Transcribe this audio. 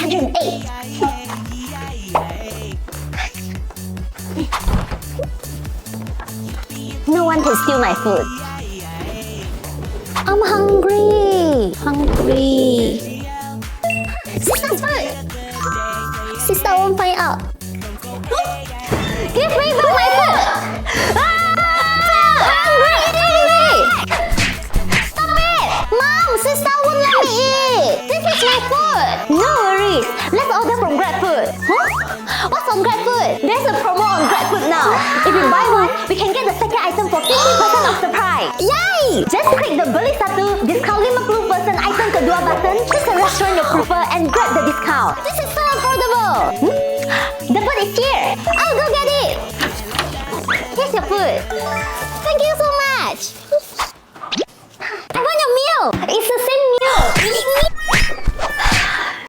108. No one can steal my food. I'm hungry. Sista's food. Sista won't find out. Give me back my food. Hungry. Stop it. Mom, Sista won't let me eat. This is my food. No worries. Let's order from GrabFood. Huh? What's on GrabFood? There's a promo on GrabFood now. If we buy one, we can get the second item for 50% off the price. Yay! Just click the beli satu discount 50% item kedua button, choose a restaurant you prefer and grab the discount. This is so affordable. The food is here. I'll go get it. Here's your food.